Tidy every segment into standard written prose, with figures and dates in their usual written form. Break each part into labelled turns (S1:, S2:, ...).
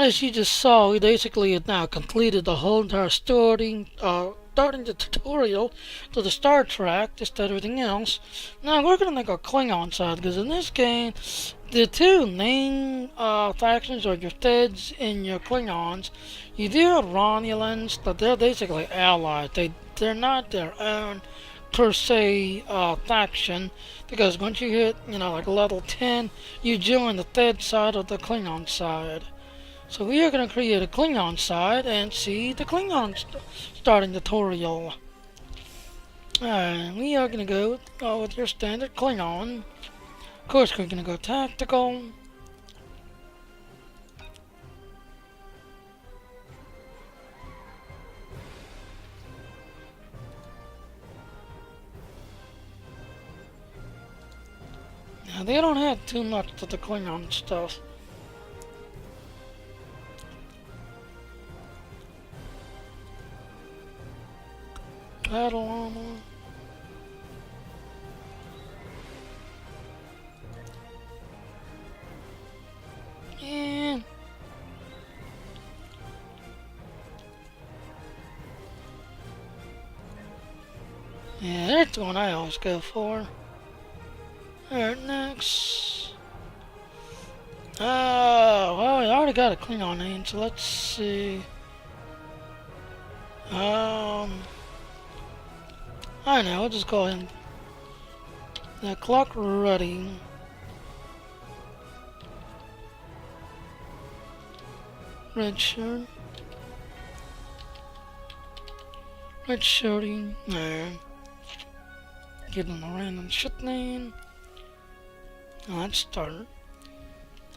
S1: As you just saw, we basically have now completed the whole entire starting the tutorial to the Star Trek, just everything else. Now we're gonna make a Klingon side, because in this game, the two main factions are your Feds and your Klingons. You do have Romulans, but they're basically allies. They're not their own per se faction, because once you hit, like level 10, you join the Fed side of the Klingon side. So we are going to create a Klingon side and see the Klingon starting tutorial. And we are going to go with your standard Klingon. Of course, we're going to go tactical. Now, they don't have too much to the Klingon stuff. Battle armor. And yeah, that's the one I always go for. Alright, next. Well, we already got a Klingon name, so let's see. I know, we'll just call him the clock ready. Red shirt. Red shirty. No. Give him a random shit name. Let's start.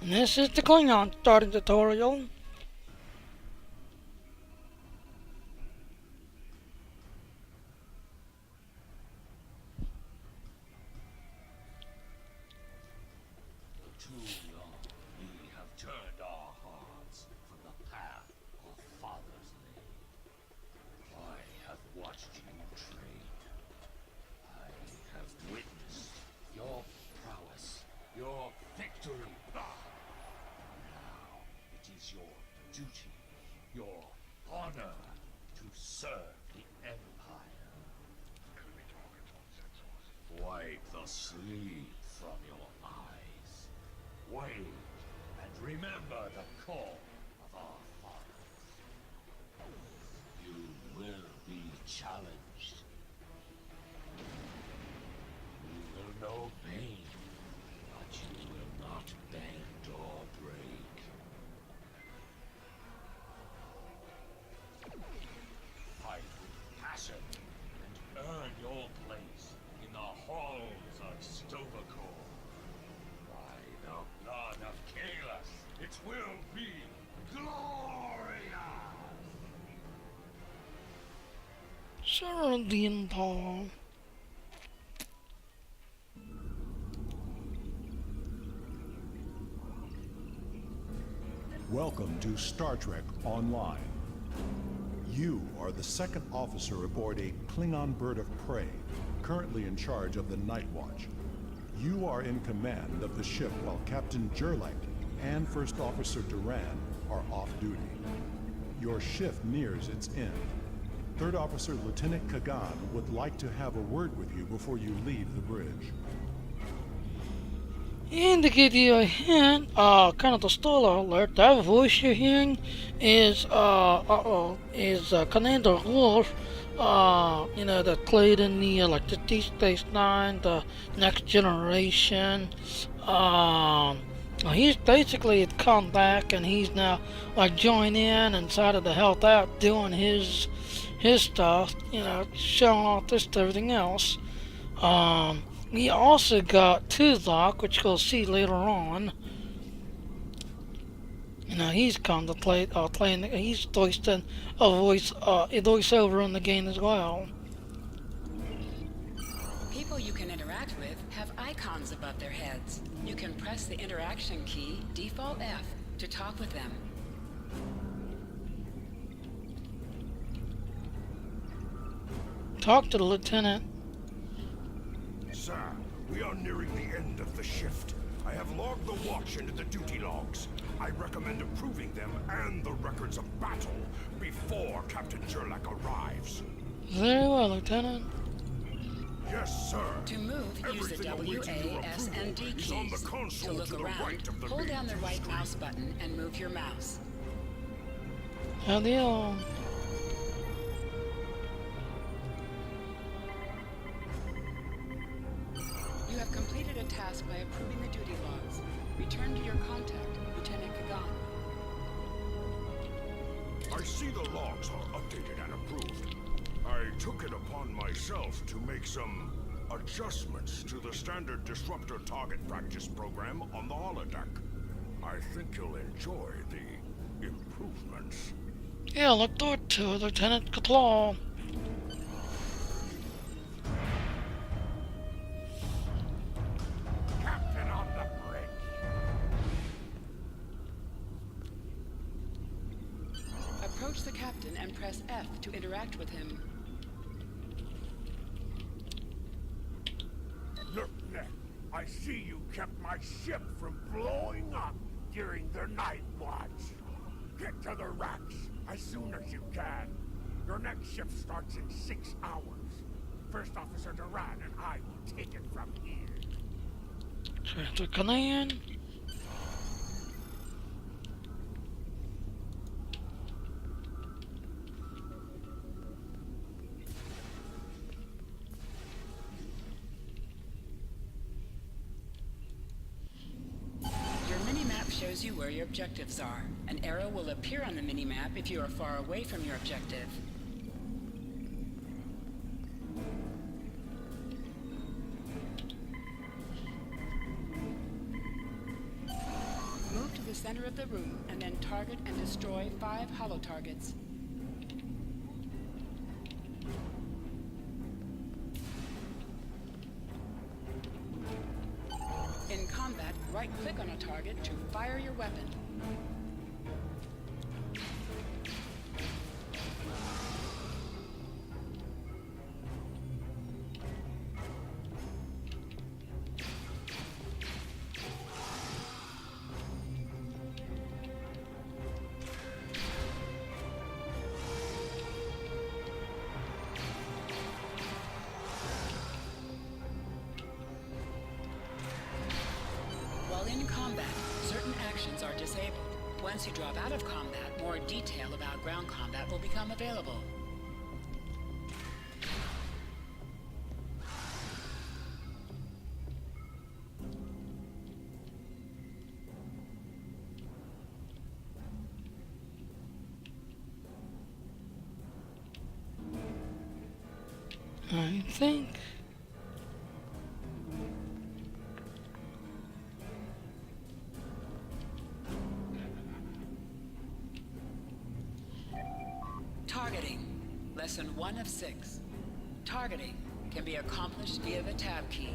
S1: And this is the Klingon starting tutorial.
S2: Sleep from your eyes. Wait and remember the call of our fathers. You will be challenged. You will know pain, but you will not bend or break. Fight with passion and earn your place in the halls of Stovacor. By the blood of Kalis, it will be glorious!
S1: Sir the Empire.
S3: Welcome to Star Trek Online. You are the second officer aboard a Klingon bird of prey, currently in charge of the Night Watch. You are in command of the ship while Captain Jurlak and First Officer Duran are off duty. Your shift nears its end. Third Officer Lieutenant Kagan would like to have a word with you before you leave the bridge.
S1: And to give you a hint, kind of the spoiler alert, that voice you're hearing is Commander Worf, that played in the, the Deep Space Nine, the Next Generation. He's basically come back and he's now, joined in and decided to help out doing his stuff, showing off this to everything else. We also got Tuzok, which we'll see later on. He's come to play, he's voicing a voiceover in the game as well.
S4: People you can interact with have icons above their heads. You can press the interaction key, default F, to talk with them.
S1: Talk to the lieutenant.
S5: Sir, we are nearing the end of the shift. I have logged the watch into the duty logs. I recommend approving them and the records of battle before Captain Sherlock arrives.
S1: Very well, Lieutenant.
S5: Yes, sir.
S4: To move, use the
S5: Everything
S4: W,
S5: awaiting your
S4: A, S, and D
S5: approval is on the
S4: keys. To
S5: console
S4: look
S5: to the
S4: around,
S5: right of the
S4: hold down the
S5: main
S4: right
S5: screen.
S4: mouse button and move your mouse.
S1: How deal?
S4: You have completed a task by approving the duty logs. Return to your contact, Lieutenant Kagan.
S5: I see the logs are updated and approved. I took it upon myself to make some adjustments to the standard disruptor target practice program on the holodeck. I think you'll enjoy the improvements.
S1: Yeah, look forward to it, Lieutenant Claw.
S5: Captain on the bridge.
S4: Approach the captain and press F to interact with him.
S5: Look, Nick, I see you kept my ship from blowing up during the night watch. Get to the racks as soon as you can. Your next shift starts in 6 hours. First Officer Duran and I will take it from here.
S1: Transfer command.
S4: Your mini-map shows you where your objectives are. An arrow will appear on the mini-map if you are far away from your objective. Move to the center of the room and then target and destroy 5 holo targets. In combat, right-click on a target to fire your weapon. While in combat, certain actions are disabled. Once you drop out of combat, more detail about ground combat will become available.
S1: I think.
S4: Targeting. Lesson 1 of 6. Targeting can be accomplished via the tab key,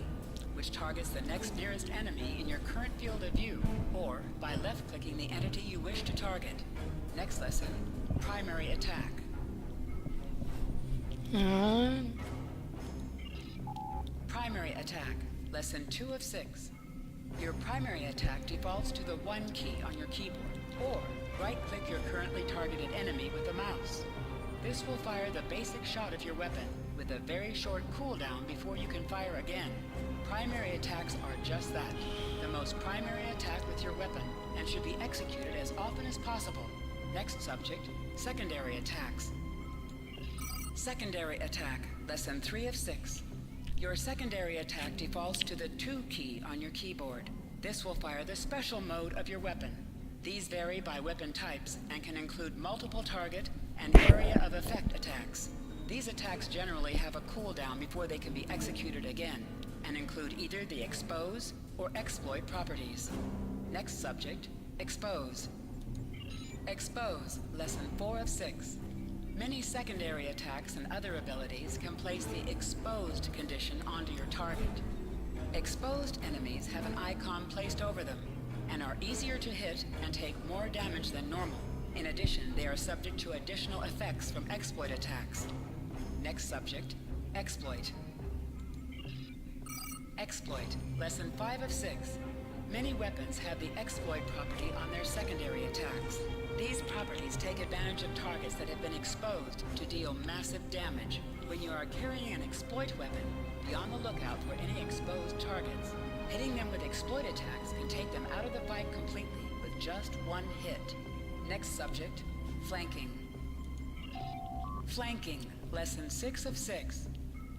S4: which targets the next nearest enemy in your current field of view, or by left-clicking the entity you wish to target. Next lesson, primary attack.
S1: Alright.
S4: Primary attack. Lesson 2 of 6. Your primary attack defaults to the 1 key on your keyboard, or right-click your currently targeted enemy with the mouse. This will fire the basic shot of your weapon, with a very short cooldown before you can fire again. Primary attacks are just that, the most primary attack with your weapon, and should be executed as often as possible. Next subject, secondary attacks. Secondary attack, lesson 3 of 6. Your secondary attack defaults to the 2 key on your keyboard. This will fire the special mode of your weapon. These vary by weapon types and can include multiple target and area of effect attacks. These attacks generally have a cooldown before they can be executed again, and include either the expose or exploit properties. Next subject, expose. Expose, lesson 4 of 6. Many secondary attacks and other abilities can place the exposed condition onto your target. Exposed enemies have an icon placed over them, and are easier to hit and take more damage than normal. In addition, they are subject to additional effects from exploit attacks. Next subject, exploit. Exploit, lesson 5 of 6. Many weapons have the exploit property on their secondary attacks. These properties take advantage of targets that have been exposed to deal massive damage. When you are carrying an exploit weapon, be on the lookout for any exposed targets. Hitting them with exploit attacks can take them out of the fight completely with just one hit. Next subject, flanking. Flanking, lesson 6 of 6.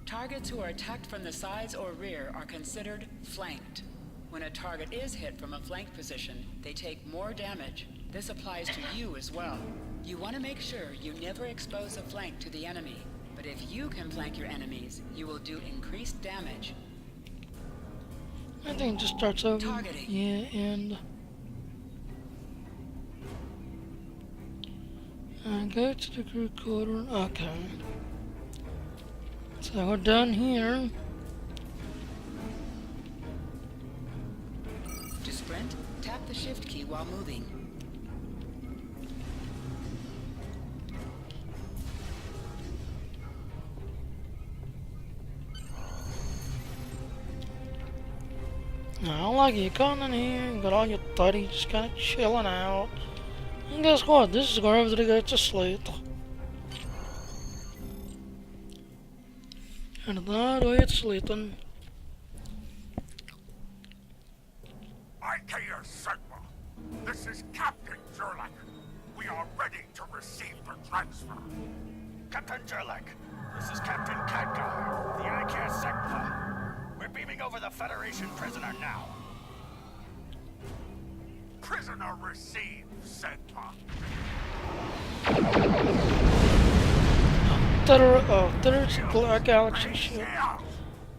S4: Targets who are attacked from the sides or rear are considered flanked. When a target is hit from a flank position, they take more damage. This applies to you as well. You want to make sure you never expose a flank to the enemy, but if you can flank your enemies, you will do increased damage.
S1: I think it just starts over.
S4: Targeting.
S1: Yeah, and go to the crew quarter. Okay. So we're done here.
S4: To sprint, tap the shift key while moving.
S1: I like you coming in here, you got all your buddies just kind of chilling out. And guess what? This is where everybody goes to sleep. And that way it's sleeping.
S5: IKS Sigma. This is Captain Jurlek. We are ready to receive the transfer.
S6: Captain Jurlek, this is Captain Khadgar, the IKS Sigma. We're beaming over the Federation prisoner now.
S5: Prisoner received, Sigma.
S1: There's galaxy ship.
S5: Yeah.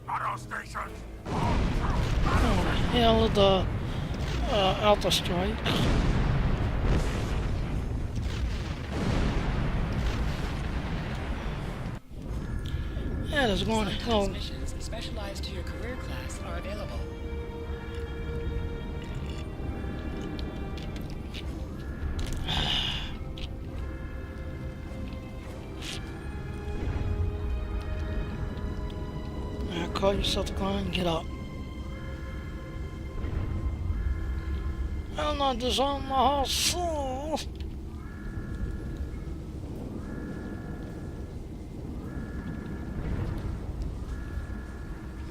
S5: Auto stations.
S1: Oh, hell, the Alpha Strike. That is going to hell.
S4: Sometimes missions specialized to your career class are available.
S1: Now call yourself to climb and get up. I'll not disarm my whole soul.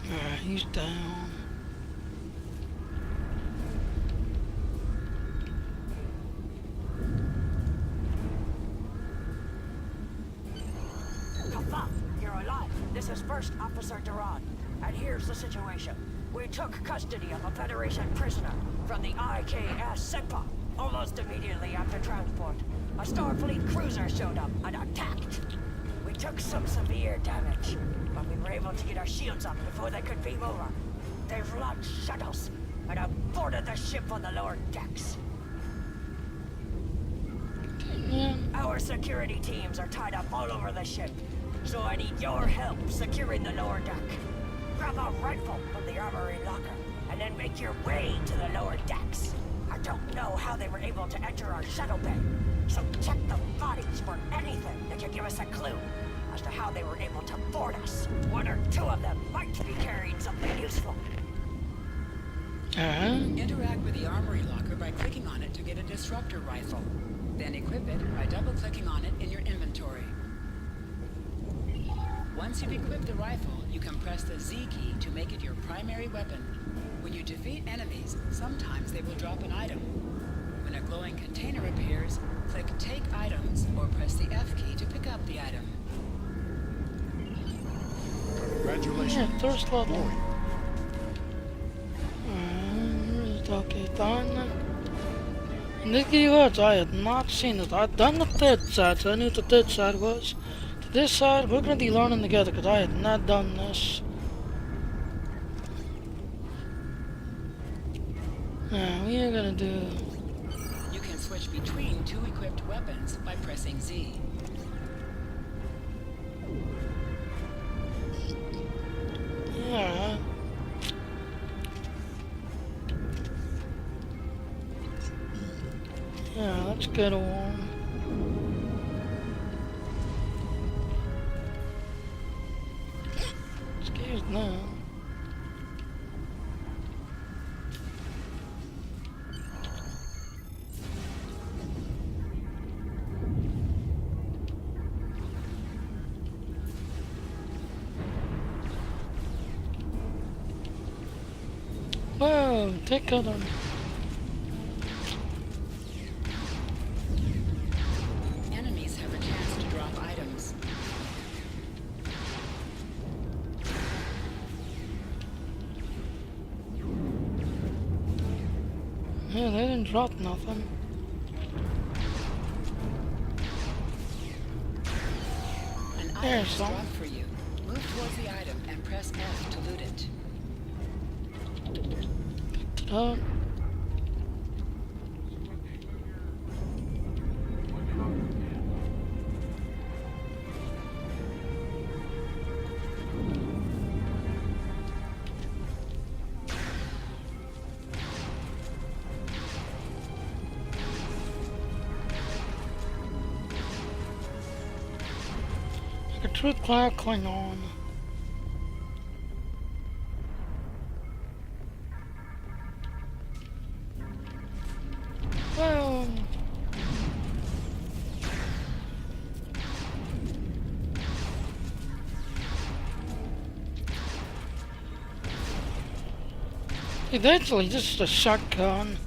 S1: Alright, he's down.
S7: Kafaf, you're alive. This is First Officer Duran. And here's the situation. We took custody of a Federation prisoner from the IKS Sigma almost immediately after transport. A Starfleet cruiser showed up and attacked. We took some severe damage, but we were able to get our shields up before they could beam over. They've launched shuttles and have boarded the ship on the lower decks.
S1: Yeah.
S7: Our security teams are tied up all over the ship, so I need your help securing the lower deck. Grab a rifle from the armory locker, and then make your way to the lower decks. I don't know how they were able to enter our shuttle bay, so check the bodies for anything that could give us a clue as to how they were able to board us. One or two of them might be carrying something useful.
S4: Interact with the armory locker by clicking on it to get a disruptor rifle. Then equip it by double-clicking on it in your inventory. Once you've equipped the rifle, you can press the Z key to make it your primary weapon. When you defeat enemies, sometimes they will drop an item. When a glowing container appears, click Take Items or press the F key to pick up the item.
S3: Congratulations.
S1: Yeah, first level.
S3: Warrior.
S1: Okay, done. And this key words, I had not seen it. I'd done the third side, so I knew what the third side was. To this side, we're going to be learning together, because I had not done this. Now, we are going to do...
S4: You can switch between two equipped weapons by pressing Z.
S1: Yeah. Yeah, let's get on. Excuse me. Oh, take cover.
S4: Enemies have a chance to drop items.
S1: Yeah, they didn't drop nothing.
S4: An item
S1: There's
S4: is
S1: some.
S4: dropped for you. Move towards the item and press F to loot it.
S1: Ta-da. Like a truth cloud Klingon. Well, eventually, this is a shotgun.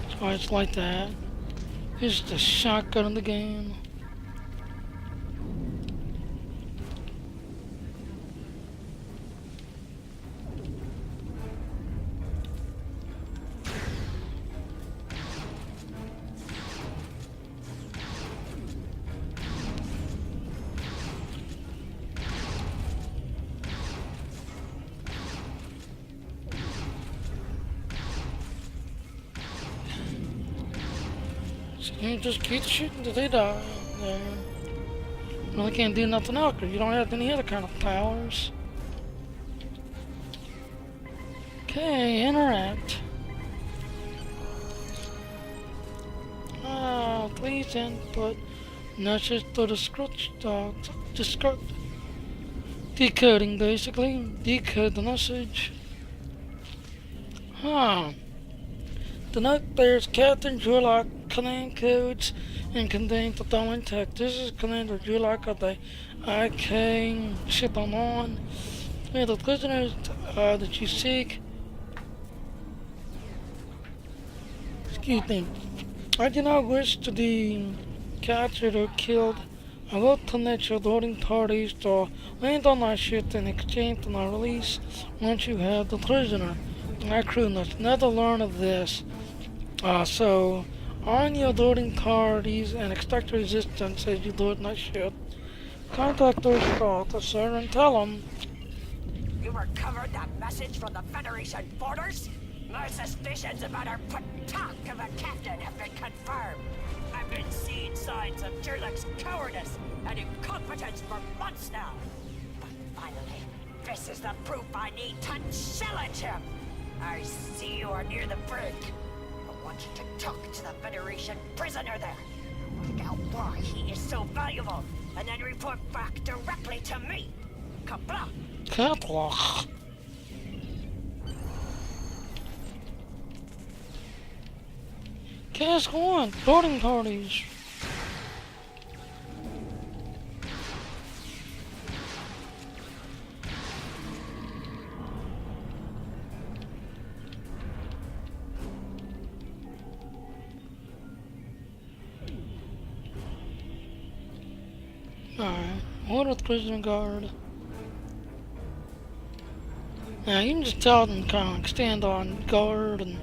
S1: That's why it's like that. This is the shotgun in the game. So you just keep shooting till they die. There. Really can't do nothing else because you don't have any other kind of powers. Okay, interact. Please input message to the script decoding basically. Decode the message. Huh. The note there's Captain Jurlock command codes and contains the following text. This is Commander Jurlock of the IK ship I'm on. The prisoners that you seek. Excuse me. I do not wish to be captured or killed. I will permit your loading parties to land on my ship in exchange for my release once you have the prisoner. My crew must never learn of this. So, on your loading parties and expect resistance as you load my ship. Contact those officer and tell them.
S7: You recovered that message from the Federation borders? My suspicions about our talk of a captain have been confirmed. I've been seeing signs of Jurlock's cowardice and incompetence for months now. But finally, this is the proof I need to challenge him. I see you are near the brig. I want you to talk to the Federation prisoner there. Find out why he is so valuable, and then report back directly to me. Kapla!
S1: Catlock. Cask on, loading parties. Alright, order the prisoner guard. Now you can just tell them to kind of stand on guard and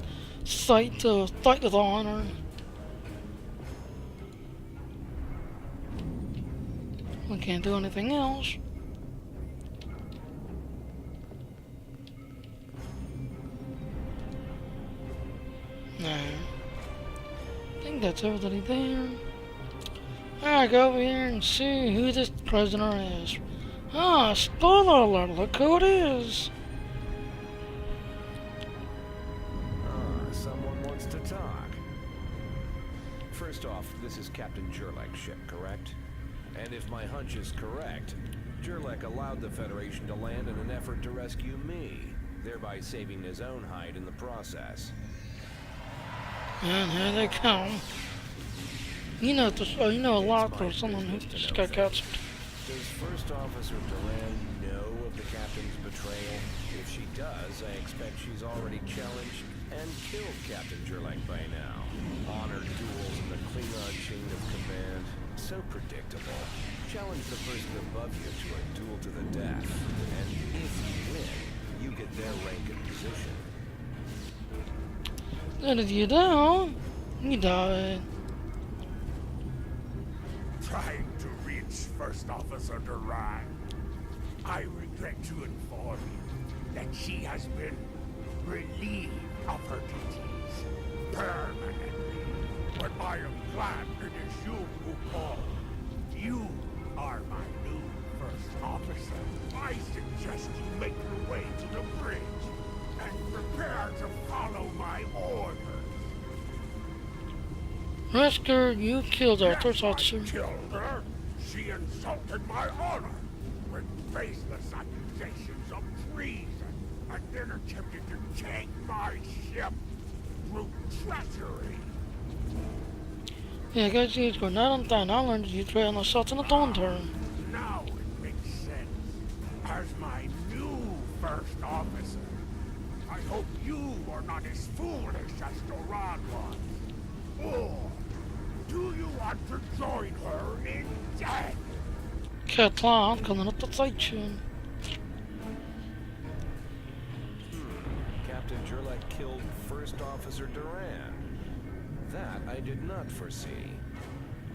S1: fight with honor. We can't do anything else. No. I think that's everybody there. Alright, go over here and see who this prisoner is. Ah, spoiler alert, look who it is.
S8: Someone wants to talk. First off, this is Captain Jurlock's ship, correct? And if my hunch is correct, Jurlock allowed the Federation to land in an effort to rescue me, thereby saving his own hide in the process.
S1: And here they come. You know a lot for someone who just got captured.
S8: Does First Officer Duran know of of the captain's betrayal? If she does, I expect she's already challenged and killed Captain Jurlek by now. Honored duels in the Klingon chain of command. So predictable. Challenge the person above you to a duel to the death. And if you win, you get their rank and position.
S1: And if you don't, you die.
S5: Trying to reach First Officer Duran. I regret to inform you that she has been relieved of her duties permanently. But I am glad it is you who called. You are my new First Officer. I suggest you make your way to the bridge and prepare to follow my orders.
S1: Wesker, you killed our first officer.
S5: I killed her. She insulted my honor with baseless accusations of treason and then attempted to take my ship through treachery.
S1: Yeah, guys, he's going out on time. I learned you try on assault in a thorn turn.
S5: Now it makes sense. As my new First Officer, I hope you are not as foolish as Duran was. Or do you want to join her in death?
S1: Katlan coming up the fight soon.
S8: Captain Jurlek killed First Officer Duran. That I did not foresee.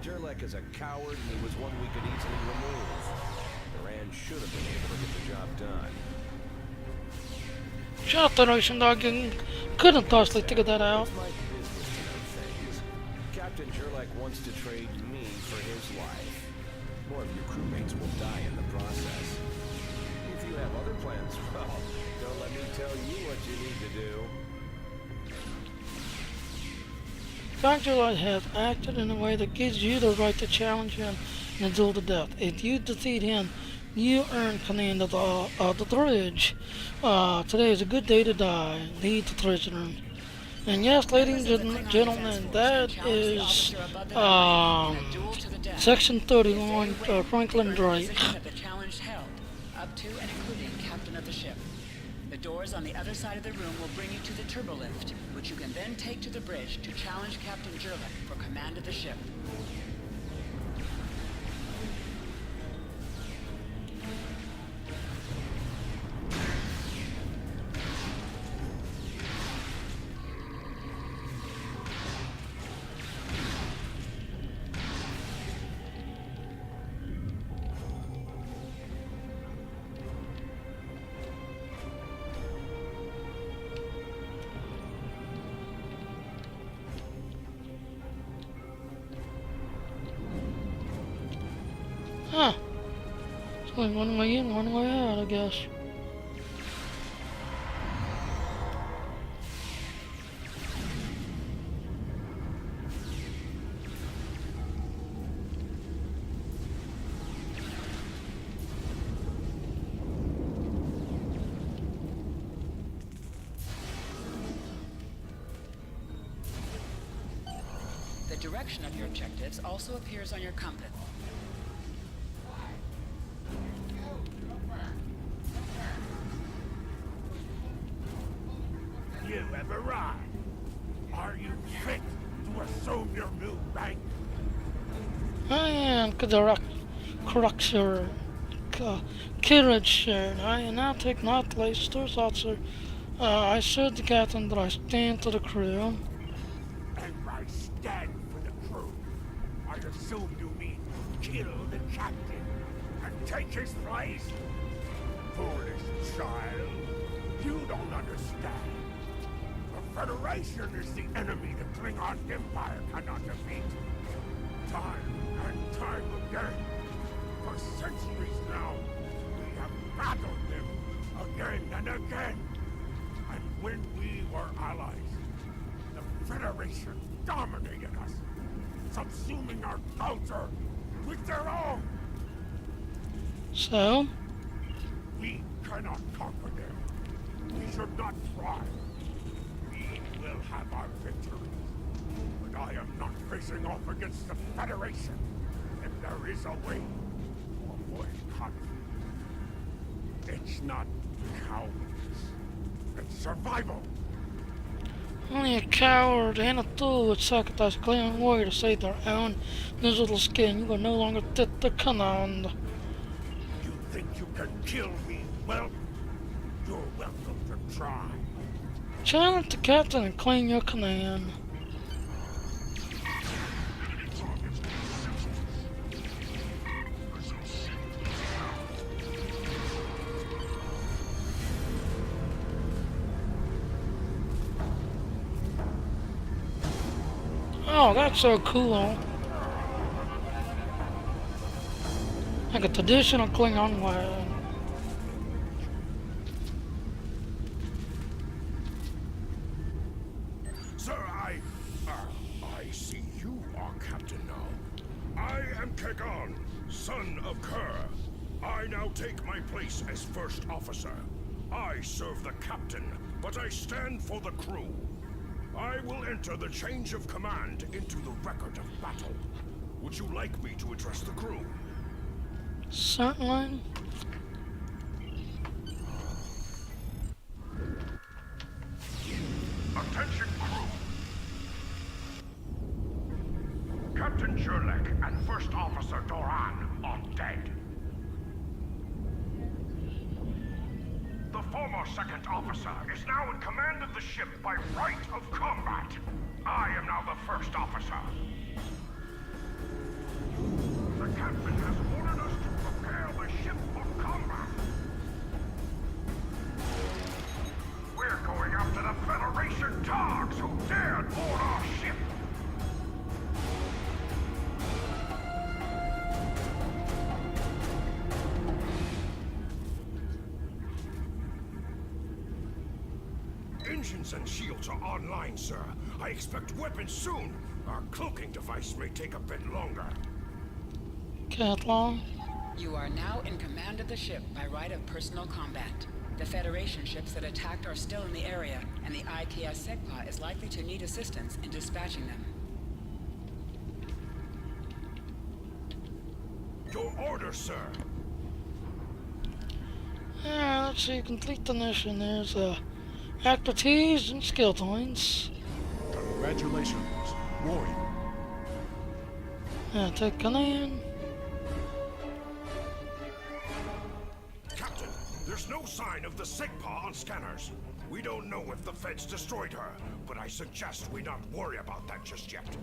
S8: Jurlek is a coward and he was one we could easily remove. Duran should have been able to get the job done.
S1: Shut the Russian dog and couldn't possibly figure that out.
S8: It's my business to know things. Captain Jurlek wants to trade me for his life. More of your crewmates will die in the process. If you have other plans, well, don't let me tell you what you need to do.
S1: Dr. has acted in a way that gives you the right to challenge him in a duel to death. If you defeat him, you earn command of the bridge. Today is a good day to die. Lead the prisoner. And yes, ladies and gentlemen, that is Section 31, Franklin Drake.
S4: That the challenge held, up to and including captain of the ship. The doors on the other side of the room will bring you to the turbolift, which you can then take to the bridge to challenge Captain Jurlek for command of the ship.
S1: Huh. It's like one way in, one way out, I guess.
S4: The direction of your objectives also appears on your compass.
S5: You have arrived. Are you fit to assume your new rank?
S1: I am Corrector Courage, and I now take my place, first officer. I serve the captain, but I stand to the crew.
S5: And by stand for the crew, I assume you mean kill the captain and take his place? Foolish child, you don't understand. The Federation is the enemy the Klingon Empire cannot defeat. Time and time again, for centuries now, we have battled them again and again. And when we were allies, the Federation dominated us, subsuming our culture with their own.
S1: So,
S5: We cannot conquer them. We should not try. We will have our victories. But I am not facing off against the Federation. If there is a way to avoid conflict, It's not cowardice. It's survival.
S1: Only a coward and a fool would sacrifice a Klingon warrior to save their own miserable skin. You are no longer fit to command.
S5: You think you can kill me? Well, you're welcome to try.
S1: Challenge the captain and claim your command. Oh, that's so cool. Like a traditional Klingon way.
S5: Sir, I see you are captain now. I am Klingon, son of Kerr. I now take my place as first officer. I serve the captain, but I stand for the crew. I will enter the change of command into the record of battle. Would you like me to address the crew?
S1: Certainly.
S5: Attention crew! Captain Jurlek and First Officer Doran are dead. The former second officer is now in command of the ship by right of combat. I am now the first officer. The captain has ordered us to prepare the ship for combat. We're going after the Federation dogs who dared board our ship. Engines and shields are online, sir. I expect weapons soon. Our cloaking device may take a bit longer.
S1: Catlon.
S4: You are now in command of the ship by right of personal combat. The Federation ships that attacked are still in the area, and the IKS Segpa is likely to need assistance in dispatching them.
S5: Your order, sir.
S1: Yeah, let's see. Complete the mission. There's expertise and skill points.
S3: Congratulations, warrior.
S1: Take command.
S5: Captain, there's no sign of the Segpa on scanners. We don't know if the Feds destroyed her, but I suggest we not worry about that just yet.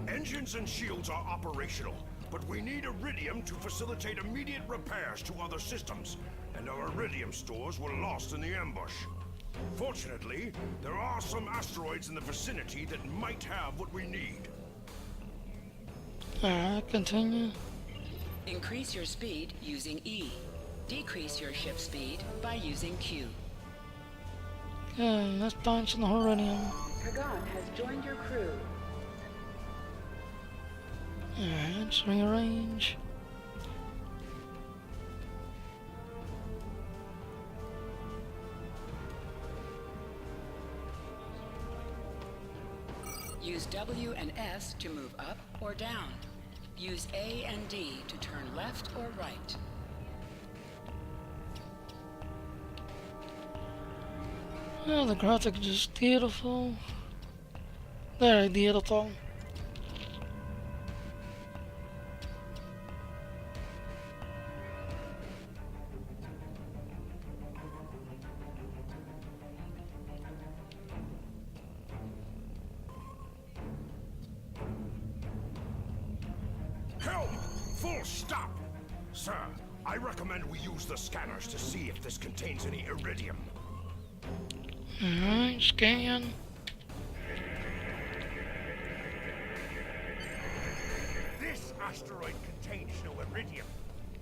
S5: Engines and shields are operational, but we need iridium to facilitate immediate repairs to other systems, and our iridium stores were lost in the ambush. Fortunately, there are some asteroids in the vicinity that might have what we need.
S1: Alright, continue.
S4: Increase your speed using E. Decrease your ship speed by using Q.
S1: Okay, let's find some iridium.
S4: Kagan has joined your crew.
S1: Alright, let's rearrange.
S4: Use W and S to move up or down. Use A and D to turn left or right.
S1: Oh, the graphics are just beautiful. Very beautiful.
S5: Help! Full stop! Sir, I recommend we use the scanners to see if this contains any iridium.
S1: Alright, scan.
S5: This asteroid contains no iridium,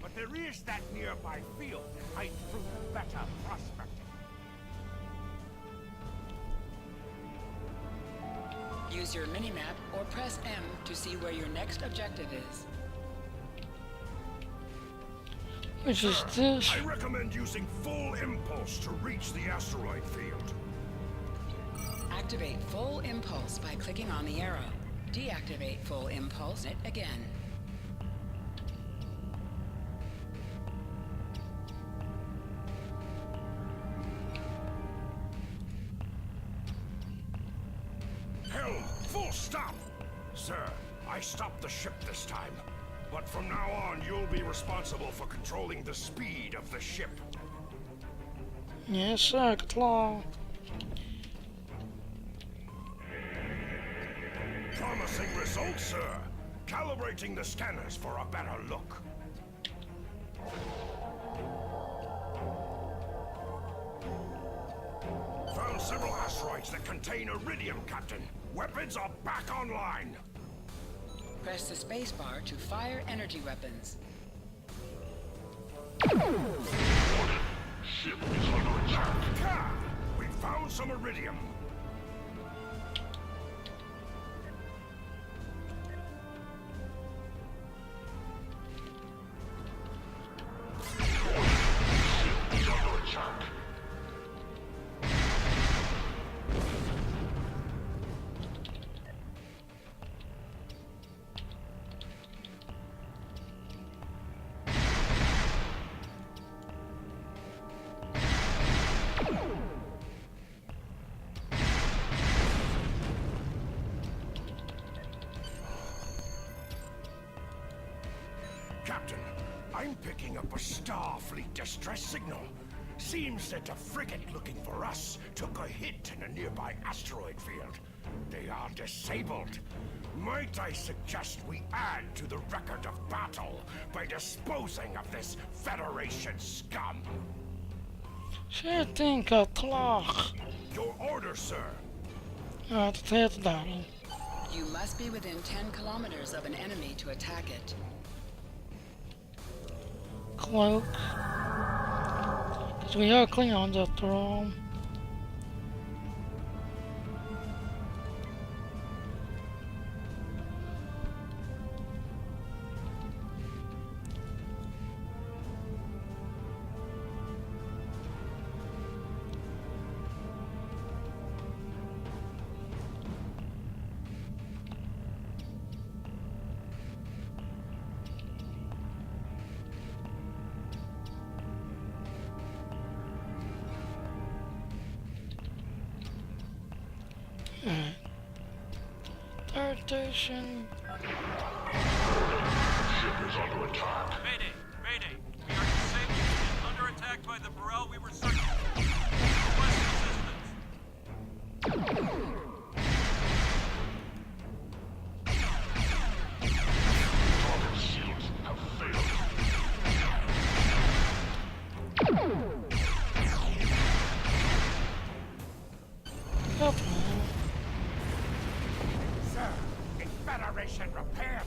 S5: but there is that nearby field that might prove better prospecting.
S4: Use your minimap or press M to see where your next objective is.
S1: Which is this?
S5: I recommend using full impulse to reach the asteroid field.
S4: Activate full impulse by clicking on the arrow. Deactivate full impulse it again.
S6: I stopped the ship this time, but from now on you'll be responsible for controlling the speed of the ship.
S1: Yes, sir, Claw.
S6: Promising results, sir. Calibrating the scanners for a better look. Found several asteroids that contain iridium, Captain. Weapons are back online.
S4: Press the spacebar to fire energy weapons.
S6: Ship is under attack. Ka! We found some iridium. Ship is under attack. Captain, I'm picking up a Starfleet distress signal. Seems that a frigate looking for us took a hit in a nearby asteroid field. They are disabled. Might I suggest we add to the record of battle by disposing of this Federation scum?
S1: Sure thing, Claw.
S6: Your order, sir.
S1: Alright, let's head down.
S4: You must be within 10 kilometers of an enemy to attack it.
S1: Cloak. Because we are Klingons after all. Alright. Third station.
S6: Ship is under attack.
S2: Mayday! Mayday! We are disabled and under attack by the Burrell we were searching for. Request assistance.
S6: Target shields have failed.
S1: Up
S5: Sir, it's Federation repair.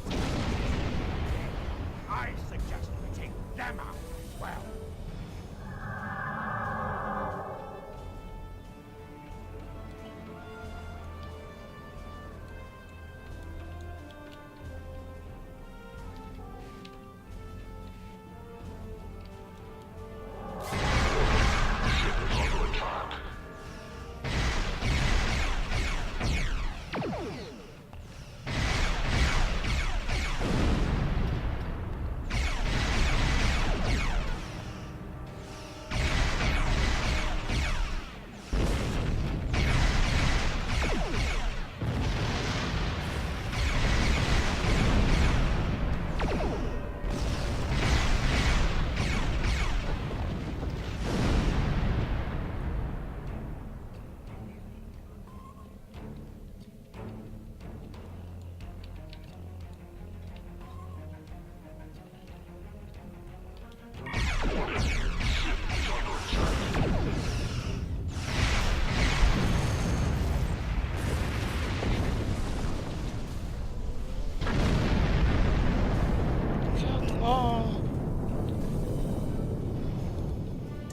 S5: I suggest we take them out as well.
S6: Ship is under attack.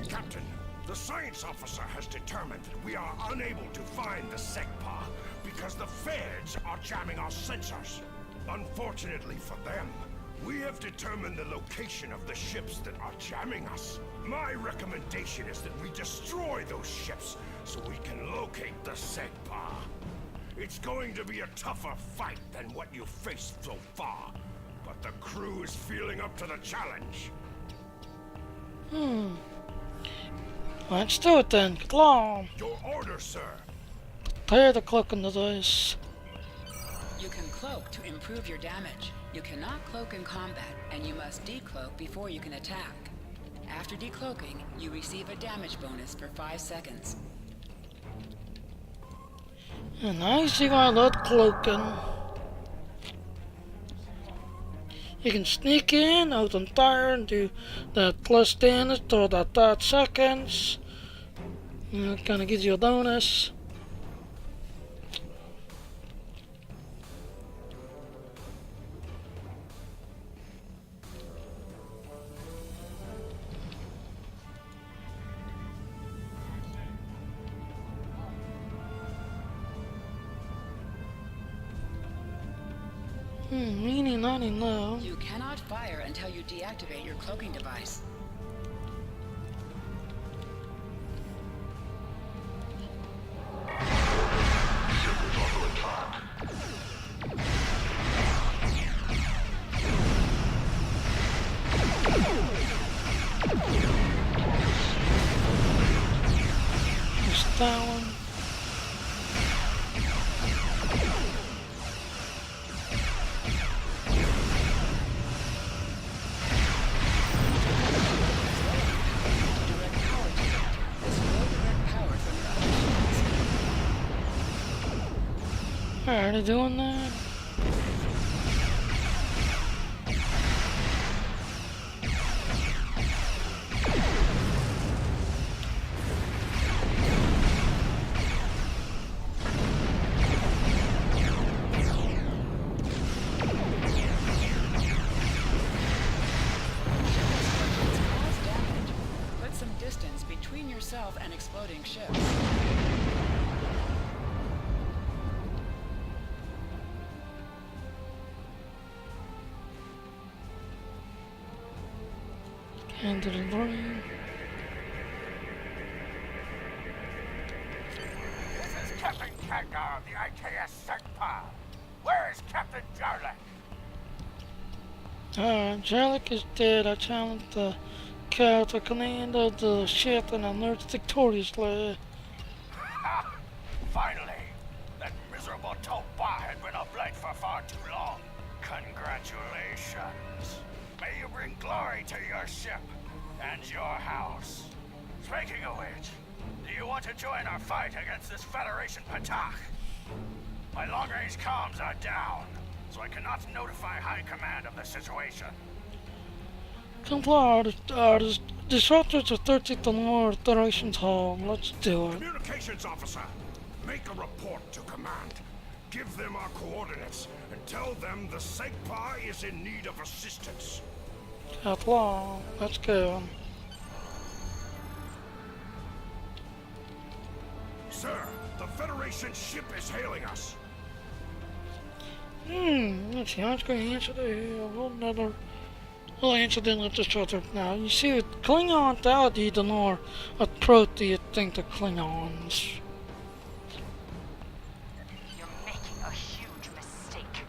S6: Captain, the science officer has determined that we are unable to find the SEGPA because the feds are jamming our sensors. Unfortunately for them, we have determined the location of the ships that are jamming us. My recommendation is that we destroy those ships so we can locate the SEGPA. It's going to be a tougher fight than what you've faced so far, but the crew is feeling up to the challenge.
S1: Let's do it then. Claw.
S6: Your order, sir.
S1: Tear the cloak into this.
S4: You can cloak to improve your damage. You cannot cloak in combat, and you must decloak before you can attack. After decloaking, you receive a damage bonus for 5 seconds.
S1: And I see why I love cloaking. You can sneak in out on fire and do that plus damage to that 5 seconds. It kind of gives you a bonus. Meanie, nanny, no.
S4: You cannot fire until you deactivate your cloaking device.
S1: Just that one. Already doing that?
S4: Put some distance between yourself and exploding ships.
S1: Into the brain.
S5: This is Captain Kagnar of the IKS Sekpa. Where is Captain Jarlek?
S1: Jarlek is dead. I challenged the character command of the ship and I emerged victoriously.
S5: Finally! That miserable Topa had been up late for far too long. Congratulations. May you bring glory to your ship and your house. Speaking of which, do you want to join our fight against this Federation Patak? My long-range comms are down, so I cannot notify High Command of the situation.
S1: Comply, disruptors to 13th and Lower Federation's Hall. Let's do it.
S6: Communications officer, make a report to command. Give them our coordinates and tell them the Segpa is in need of assistance.
S1: Comply, let's go.
S6: Sir, the Federation ship is hailing us.
S1: Let's see, I'm just going to answer I'll answer the disruptor now. You see, with Klingons out, the more approach do you think the Klingons?
S7: You're making a huge mistake.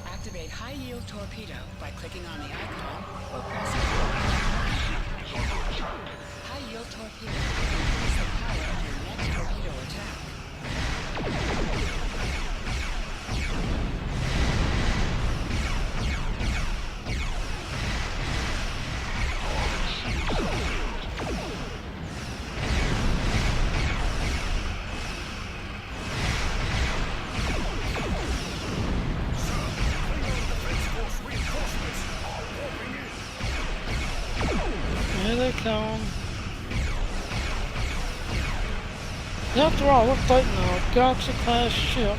S4: Activate high-yield torpedo by clicking on the icon or pressing high-yield torpedo increase the power of your next torpedo attack.
S1: Here they come. After all, we're fighting a Galaxy-class ship.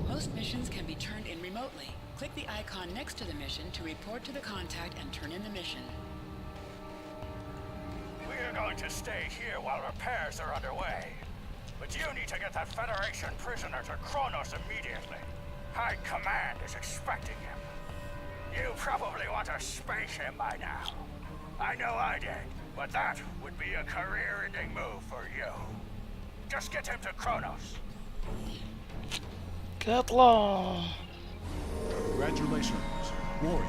S4: Most missions can be turned in remotely. Click the icon next to the mission to report to the contact and turn in the mission.
S5: We're going to stay here while repairs are underway. But you need to get that Federation prisoner to Kronos immediately. High Command is expecting him. You probably want to spank him by now. I know I did, but that would be a career-ending move for you. Just get him to Kronos.
S1: Get law.
S3: Congratulations, warrior.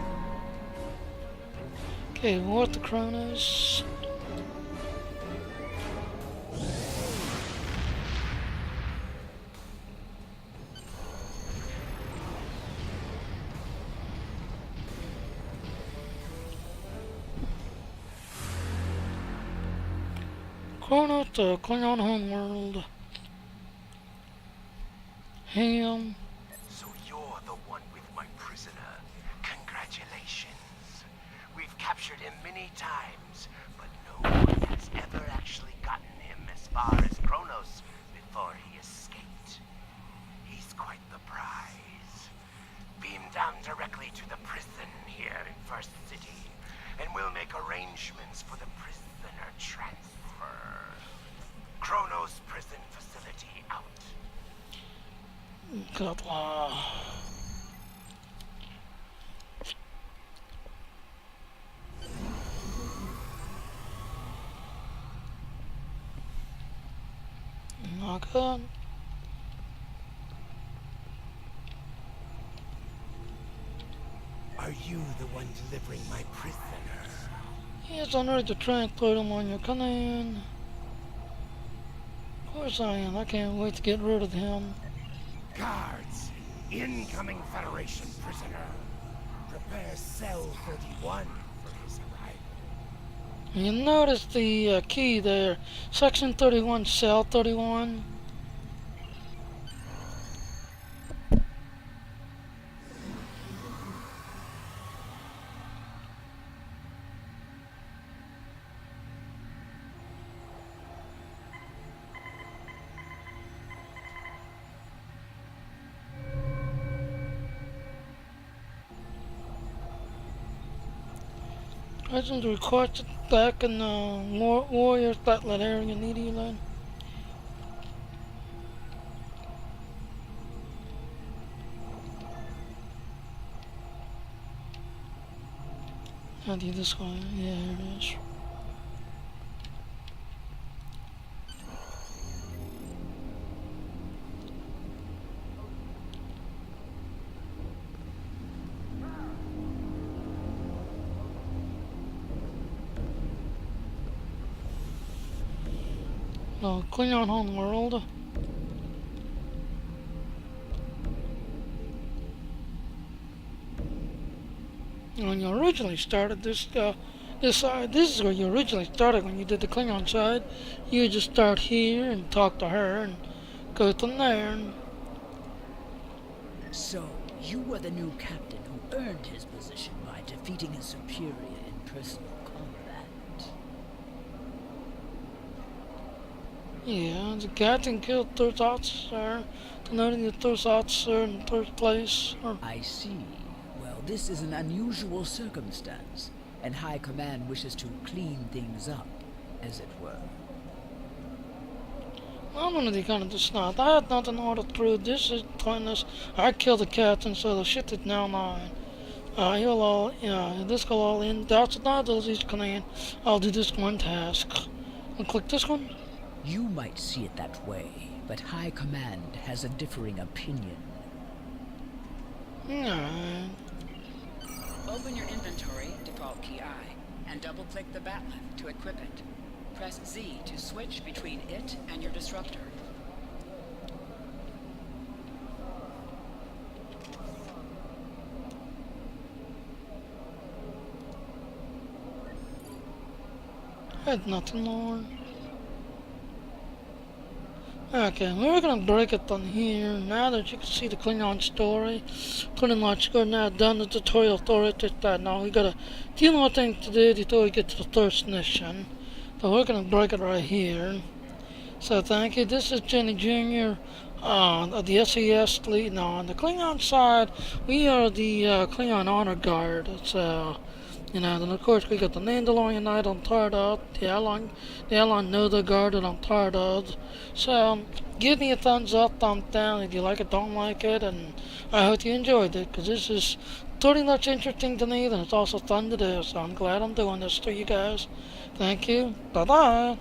S1: Okay, what the Kronos? Kronos to Klingon homeworld. Ham.
S6: So you're the one with my prisoner. Congratulations. We've captured him many times, but no one has ever actually gotten him as far as Kronos before he escaped. He's quite the prize. Beam down directly to the prison here in First City, and we'll make arrangements for the prisoner transfer. Kronos prison facility out.
S1: Get law. Not good.
S6: Are you the one delivering my prisoner?
S1: Yes, I'm ready to transport him on your command. Of course I am. I can't wait to get rid of him.
S6: Guards, incoming Federation prisoner. Prepare cell 31 for his arrival.
S1: You notice the key there. Section 31, cell 31. Present requested back in the Warriors Battle area in Needy. I think this one, yeah, here it is. No, Klingon homeworld. When you originally started this is where you originally started when you did the Klingon side. You just start here and talk to her and go from there. And
S9: So, you were the new captain who earned his position by defeating his superior in personal combat.
S1: yeah, the captain killed third officer, denoting the third officer in third place.
S9: I see. Well, this is an unusual circumstance, and High Command wishes to clean things up, as it were.
S1: I'm gonna be kind of just not. I had nothing ordered through. This is pointless. I killed the captain, so the shit is now mine. He'll all, this go all in. That's not those each command. I'll do this one task. I'll click this one.
S9: You might see it that way, but High Command has a differing opinion.
S1: Alright.
S4: Open your inventory, default key I, and double-click the bat lift to equip it. Press Z to switch between it and your disruptor.
S1: I had nothing more. Okay, we're gonna break it on here. Now that you can see the Klingon story, pretty much good. Now done the tutorial story. Just that. Now we got a few more things to do before we get to the first mission. But we're gonna break it right here. So thank you. This is Jenny Jr. Of the SES lead. Now on the Klingon side, we are the Klingon Honor Guard. So You know, then of course we got the Mandalorian Night on Tardot, the Airline Nova Guarded on Tardot. So, give me a thumbs up, thumbs down if you like it, don't like it, and I hope you enjoyed it, because this is pretty much interesting to me, and it's also fun to do, so I'm glad I'm doing this to you guys. Thank you, bye-bye.